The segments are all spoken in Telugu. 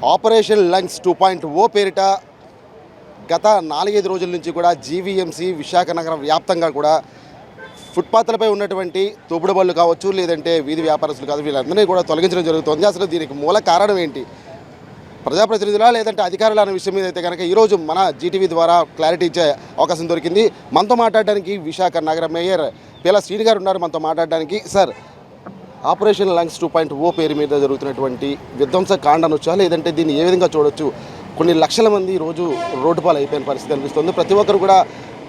ఆపరేషన్ లంగ్స్ 2.0 పేరిట గత 4-5 రోజుల నుంచి కూడా జీవీఎంసీ విశాఖ నగరం వ్యాప్తంగా కూడా ఫుట్పాత్లపై ఉన్నటువంటి తోపుడు బళ్ళు కావచ్చు, లేదంటే వీధి వ్యాపారస్తులు కావచ్చు, వీళ్ళందరినీ కూడా తొలగించడం జరుగుతుంది. అసలు దీనికి మూల కారణం ఏంటి? ప్రజాప్రతినిధులా లేదంటే అధికారులు అనే విషయం మీద అయితే కనుక ఈరోజు మన జీటీవీ ద్వారా క్లారిటీ ఇచ్చే అవకాశం దొరికింది. మనతో మాట్లాడడానికి విశాఖ నగర మేయర్ పేలా శ్రీని గారు ఉన్నారు. మనతో మాట్లాడడానికి. సార్, ఆపరేషన్ లంగ్స్ 2.0 పేరు మీద జరుగుతున్నటువంటి విధ్వంస కాండ అనొచ్చా, లేదంటే దీన్ని ఏ విధంగా చూడొచ్చు? కొన్ని లక్షల మంది రోజు రోడ్డు పాలు అయిపోయిన పరిస్థితి అనిపిస్తుంది. ప్రతి ఒక్కరు కూడా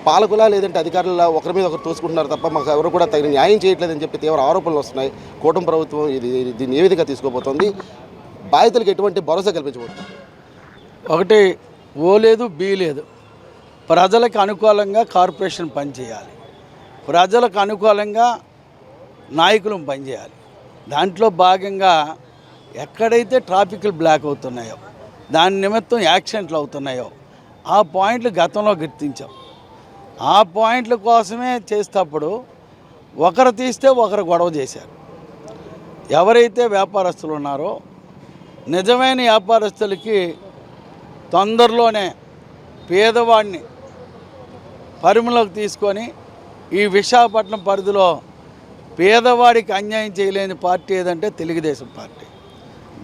పాలకుల లేదంటే అధికారుల ఒకరి మీద ఒకరు తోసుకుంటున్నారు తప్ప మాకు ఎవరు కూడా తగిన న్యాయం చేయట్లేదని చెప్పి తీవ్ర ఆరోపణలు వస్తున్నాయి. కూటమి ప్రభుత్వం దీన్ని ఏ విధంగా తీసుకోబోతోంది? బాధితులకు ఎటువంటి భరోసా కల్పించబోతుంది? ఒకటి ఓ లేదు, బి లేదు. ప్రజలకు అనుకూలంగా కార్పొరేషన్ పనిచేయాలి, ప్రజలకు అనుకూలంగా నాయకులు పనిచేయాలి. దాంట్లో భాగంగా ఎక్కడైతే ట్రాఫిక్లు బ్లాక్ అవుతున్నాయో, దాని నిమిత్తం యాక్సిడెంట్లు అవుతున్నాయో ఆ పాయింట్లు గతంలో గుర్తించాం. ఆ పాయింట్ల కోసమే చేసేటప్పుడు ఒకరు తీస్తే ఒకరు గొడవ చేశారు. ఎవరైతే వ్యాపారస్తులు ఉన్నారో నిజమైన వ్యాపారస్తులకి తొందరలోనే పేదవాడిని పరిమిలోకి తీసుకొని ఈ విశాఖపట్నం పరిధిలో పేదవాడికి అన్యాయం చేయలేని పార్టీ ఏదంటే తెలుగుదేశం పార్టీ.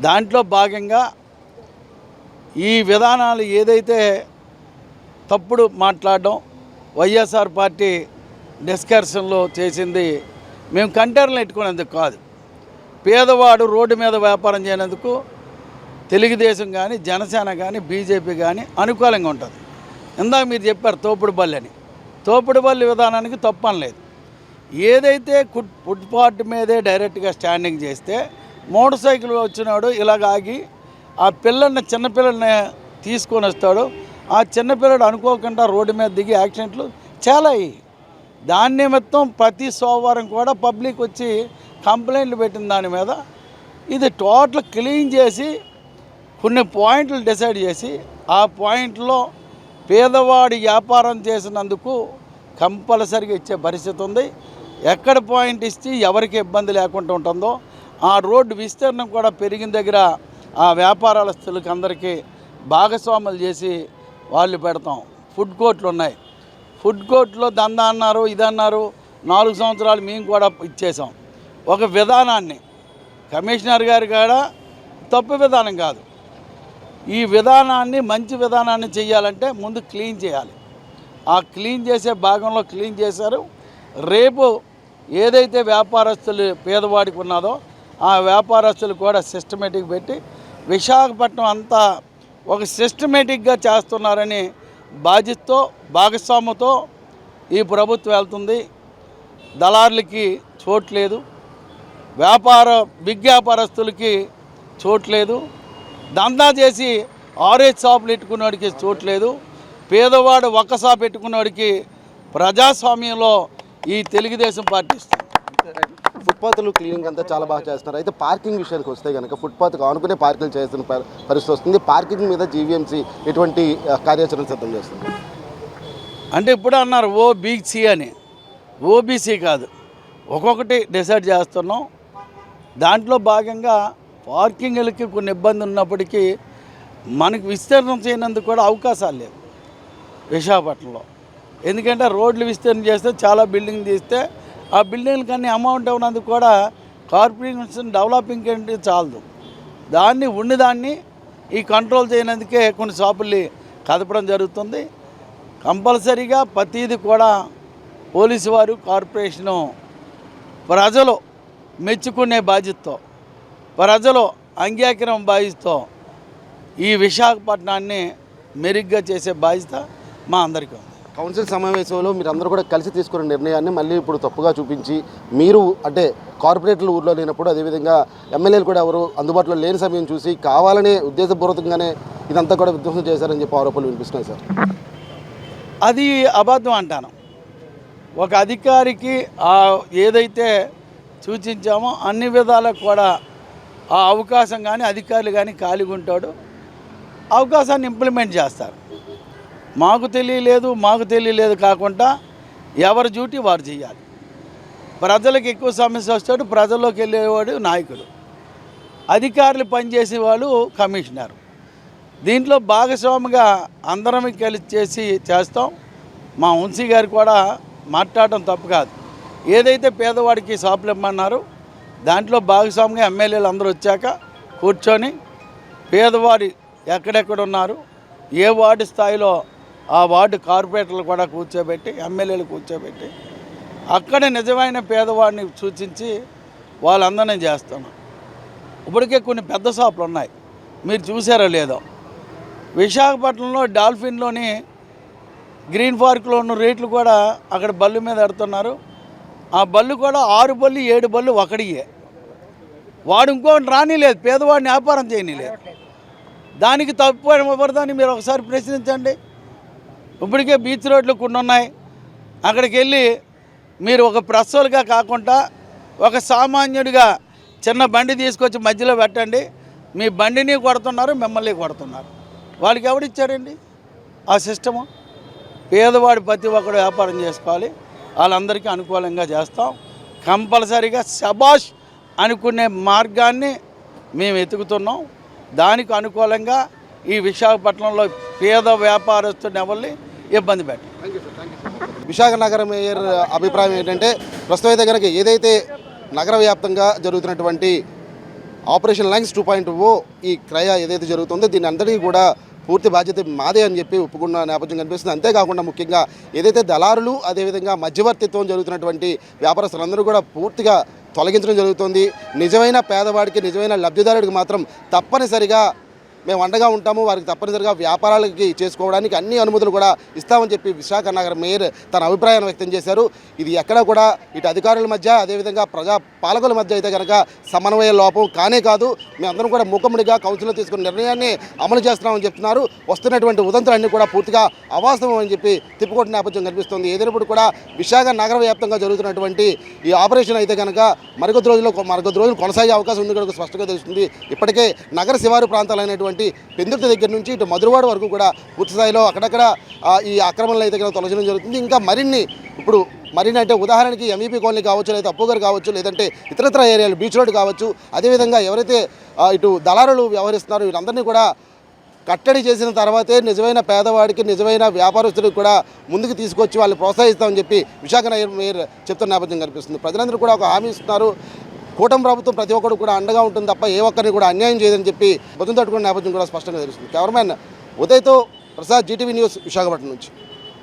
దాంట్లో భాగంగా ఈ విధానాలు ఏదైతే తప్పుడు మాట్లాడడం వైఎస్ఆర్ పార్టీ డిస్కషన్లో చేసింది, మేము కంటైనర్లు పెట్టుకునేందుకు కాదు, పేదవాడు రోడ్డు మీద వ్యాపారం చేయనందుకు తెలుగుదేశం కానీ జనసేన కానీ బీజేపీ కానీ అనుకూలంగా ఉంటుంది. ఇందాక మీరు చెప్పారు తోపుడు బల్లి అని. తోపుడు బల్లి విధానానికి తప్పనలేదు. ఏదైతే ఫుట్పాత్ మీదే డైరెక్ట్గా స్టాండింగ్ చేస్తే మోటార్ సైకిల్ వచ్చినాడు ఇలాగ ఆగి ఆ చిన్నపిల్లల్ని తీసుకొని వస్తాడు. ఆ చిన్నపిల్లడు అనుకోకుండా రోడ్డు మీద దిగి యాక్సిడెంట్లు చాలా అయ్యాయి. దాని నిమిత్తం ప్రతి సోమవారం కూడా పబ్లిక్ వచ్చి కంప్లైంట్లు పెట్టిన దాని మీద ఇది టోటల్ క్లీన్ చేసి కొన్ని పాయింట్లు డిసైడ్ చేసి ఆ పాయింట్లో పేదవాడి వ్యాపారం చేసినందుకు కంపల్సరీగా ఇచ్చే పరిస్థితి ఉంది. ఎక్కడ పాయింట్ ఇచ్చి ఎవరికి ఇబ్బంది లేకుండా ఉంటుందో ఆ రోడ్డు విస్తీర్ణం కూడా పెరిగిన దగ్గర ఆ వ్యాపారస్తులకి అందరికీ భాగస్వాములు చేసి వాళ్ళు పెడతాం. ఫుడ్ కోర్టులు ఉన్నాయి. ఫుడ్ కోర్టులో దందా అన్నారు, ఇదన్నారు. 4 సంవత్సరాలు మేము కూడా ఇచ్చేసాం. ఒక విధానాన్ని కమిషనర్ గారు కూడా తప్పు విధానం కాదు, ఈ విధానాన్ని మంచి విధానాన్ని చేయాలంటే ముందు క్లీన్ చేయాలి. ఆ క్లీన్ చేసే భాగంలో క్లీన్ చేశారు. రేపు ఏదైతే వ్యాపారస్తులు పేదవాడికి ఉన్నదో ఆ వ్యాపారస్తులు కూడా సిస్టమేటిక్ పెట్టి విశాఖపట్నం అంతా ఒక సిస్టమేటిక్గా చేస్తున్నారని బాధ్యతతో భాగస్వామ్యతో ఈ ప్రభుత్వం వెళ్తుంది. దళారులకి చోట్లేదు, బిగ్ వ్యాపారస్తులకి చోట్లేదు, దందా చేసి ఆరేజ్ షాపులు పెట్టుకున్నవాడికి చోట్లేదు, పేదవాడు ఒక్క షాప్ పెట్టుకున్నవాడికి ప్రజాస్వామ్యంలో ఈ తెలుగుదేశం పార్టీ ఇస్తుంది. ఫుట్పాత్లు క్లీనింగ్ అంతా చాలా బాగా చేస్తున్నారు. అయితే పార్కింగ్ విషయానికి వస్తే కనుక ఫుట్పాత్కి ఆనుకునే పార్కింగ్ చేస్తున్న పరిస్థితి వస్తుంది. పార్కింగ్ మీద జీవీఎంసీ ఎటువంటి కార్యాచరణ సిద్ధం చేస్తుంది? అంటే ఇప్పుడు అన్నారు ఓబీసీ అని. ఓబీసీ కాదు, ఒక్కొక్కటి డిసైడ్ చేస్తున్నాం. దాంట్లో భాగంగా పార్కింగ్లకి కొన్ని ఇబ్బంది ఉన్నప్పటికీ మనకు విస్తీర్ణం చేయనందుకు కూడా అవకాశాలు లేవు విశాఖపట్నంలో. ఎందుకంటే రోడ్లు విస్తీర్ణం చేస్తే చాలా బిల్డింగ్ తీస్తే ఆ బిల్డింగ్లకి అన్ని అమౌంట్ ఇవ్వనందుకు కూడా కార్పొరేషన్ డెవలపింగ్ అంటే చాలదు. దాన్ని ఈ కంట్రోల్ చేయనందుకే కొన్ని షాపుల్ని కదపడం జరుగుతుంది. కంపల్సరీగా ప్రతిదీ కూడా పోలీసు వారు కార్పొరేషను ప్రజలు మెచ్చుకునే బాధ్యతతో, ప్రజలు అంగీకారం బాధ్యతతో ఈ విశాఖపట్నాన్ని మెరుగ్గా చేసే బాధ్యత మా అందరికీ ఉంది. కౌన్సిల్ సమావేశంలో మీరు అందరూ కూడా కలిసి తీసుకున్న నిర్ణయాన్ని మళ్ళీ ఇప్పుడు తప్పుగా చూపించి మీరు అంటే కార్పొరేటర్లు ఊర్లో లేనప్పుడు, అదేవిధంగా ఎమ్మెల్యేలు కూడా ఎవరు అందుబాటులో లేని సమయం చూసి కావాలనే ఉద్దేశపూర్వకంగానే ఇదంతా కూడా విధ్వంసం చేశారని చెప్పి ఆరోపణలు వినిపిస్తున్నాయి సార్. అది అబద్ధం అంటాను. ఒక అధికారికి ఏదైతే సూచించామో అన్ని విధాలకు కూడా ఆ అవకాశం కానీ అధికారులు కానీ ఖాళీగా ఉంటాడు, అవకాశాన్ని ఇంప్లిమెంట్ చేస్తారు. మాకు తెలియలేదు కాకుండా ఎవరి డ్యూటీ వారు చేయాలి. ప్రజలకు ఎక్కువ సమస్య వస్తాడు, ప్రజల్లోకి వెళ్ళేవాడు నాయకుడు, అధికారులు పనిచేసేవాళ్ళు కమిషనర్. దీంట్లో భాగస్వామిగా అందరం కలిసి చేస్తాం. మా వంశీ గారు కూడా మాట్లాడటం తప్పు కాదు. ఏదైతే పేదవాడికి షాపులు ఇమ్మన్నారో దాంట్లో భాగస్వామిగా ఎమ్మెల్యేలు అందరూ వచ్చాక కూర్చొని పేదవాడి ఎక్కడెక్కడ ఉన్నారు, ఏ వార్డు స్థాయిలో ఆ వార్డు కార్పొరేటర్లు కూడా కూర్చోబెట్టి, ఎమ్మెల్యేలు కూర్చోబెట్టి అక్కడ నిజమైన పేదవాడిని సూచించి వాళ్ళందరినీ చేస్తున్నాం. ఇప్పటికే కొన్ని పెద్ద షాపులు ఉన్నాయి, మీరు చూసారో లేదో. విశాఖపట్నంలో డాల్ఫిన్లోని గ్రీన్ పార్క్లో ఉన్న రేట్లు కూడా అక్కడ బళ్ళు మీద పెడుతున్నారు. ఆ బళ్ళు కూడా 6 బళ్ళు 7 బళ్ళు ఒకడియే. వాడు ఇంకోటి రానిలేదు, పేదవాడిని వ్యాపారం చేయనిలేదు. దానికి తప్పు ఎవరిదని మీరు ఒకసారి ప్రశ్నించండి. ఇప్పటికే బీచ్ రోడ్లు కొన్ని ఉన్నాయి, అక్కడికి వెళ్ళి మీరు ఒక ప్రస్సులుగా కాకుండా ఒక సామాన్యుడిగా చిన్న బండి తీసుకొచ్చి మధ్యలో పెట్టండి. మీ బండిని కొడుతున్నారు, మిమ్మల్ని కొడుతున్నారు. వాళ్ళకి ఎవడిచ్చారండి ఆ సిస్టము? పేదవాడి ప్రతి ఒక్కడు వ్యాపారం చేసుకోవాలి, వాళ్ళందరికీ అనుకూలంగా చేస్తాం. కంపల్సరీగా శబాష్ అనుకునే మార్గాన్ని మేము వెతుకుతున్నాం. దానికి అనుకూలంగా ఈ విశాఖపట్నంలో పేద వ్యాపారస్తుని ఎవరిని ఇబ్బంది పెట్టాం. విశాఖ నగర మేయర్ అభిప్రాయం ఏంటంటే, ప్రస్తుతం అయితే కనుక ఏదైతే నగర వ్యాప్తంగా జరుగుతున్నటువంటి ఆపరేషన్ లైన్స్ 2.0 ఈ క్రయ ఏదైతే జరుగుతుందో దీని అందరికీ కూడా పూర్తి బాధ్యత మాదే అని చెప్పి ఒప్పుకున్న నేపథ్యం కనిపిస్తుంది. అంతేకాకుండా ముఖ్యంగా ఏదైతే దళారులు అదేవిధంగా మధ్యవర్తిత్వం జరుగుతున్నటువంటి వ్యాపారస్తులందరూ కూడా పూర్తిగా తొలగించడం జరుగుతుంది. నిజమైన పేదవాడికి, నిజమైన లబ్ధిదారుడికి మాత్రం తప్పనిసరిగా మేము అండగా ఉంటాము, వారికి తప్పనిసరిగా వ్యాపారాలకి చేసుకోవడానికి అన్ని అనుమతులు కూడా ఇస్తామని చెప్పి విశాఖ నగర మేయర్ తన అభిప్రాయాన్ని వ్యక్తం చేశారు. ఇది ఎక్కడ కూడా ఇటు అధికారుల మధ్య అదేవిధంగా ప్రజా పాలకుల మధ్య అయితే కనుక సమన్వయ లోపం కానే కాదు, మేమందరం కూడా మూకముడిగా కౌన్సిల్లో తీసుకున్న నిర్ణయాన్ని అమలు చేస్తున్నామని చెప్తున్నారు. వస్తున్నటువంటి ఉదంతులన్నీ కూడా పూర్తిగా అవాస్తవం అని చెప్పి తిప్పుకొట్టిన నేపథ్యం కనిపిస్తుంది. ఏదైనప్పుడు కూడా విశాఖ నగర వ్యాప్తంగా జరుగుతున్నటువంటి ఈ ఆపరేషన్ అయితే కనుక మరికొద్ది రోజులు కొనసాగే అవకాశం ఉంది కనుక స్పష్టంగా తెలుస్తుంది. ఇప్పటికే నగర శివారు ప్రాంతాలైనటువంటి పెందుర్తి దగ్గర నుంచి ఇటు మధురవాడ వరకు కూడా పూర్తి స్థాయిలో అక్కడక్కడ ఈ ఆక్రమణలు అయితే తొలగించడం జరుగుతుంది. ఇంకా మరిన్ని అంటే ఉదాహరణకి ఎంఈపీ కాలనీ కావచ్చు, లేదా అప్పుగారు కావచ్చు, లేదంటే ఇతరత్ర ఏరియాలు బీచ్ రోడ్ కావచ్చు, అదేవిధంగా ఎవరైతే ఇటు దళారులు వ్యవహరిస్తున్నారో వీళ్ళందరినీ కూడా కట్టడి చేసిన తర్వాతే నిజమైన పేదవాడికి, నిజమైన వ్యాపారస్తుడికి కూడా ముందుకు తీసుకొచ్చి వాళ్ళు ప్రోత్సహిస్తామని చెప్పి విశాఖ మేయర్ చెప్తున్న నేపథ్యం కనిపిస్తుంది. ప్రజలందరూ కూడా ఒక హామీ ఇస్తున్నారు, కూటమి ప్రభుత్వం ప్రతి ఒక్కరు కూడా అండగా ఉంటుంది తప్ప ఏ ఒక్కరిని కూడా అన్యాయం చేయదని చెప్పి భుజం తట్టుకున్న నేపథ్యం కూడా స్పష్టంగా తెలుస్తుంది. కెమెరామెన్ ఉదయ్తో ప్రసాద్, జీటీవీ న్యూస్, విశాఖపట్నం నుంచి.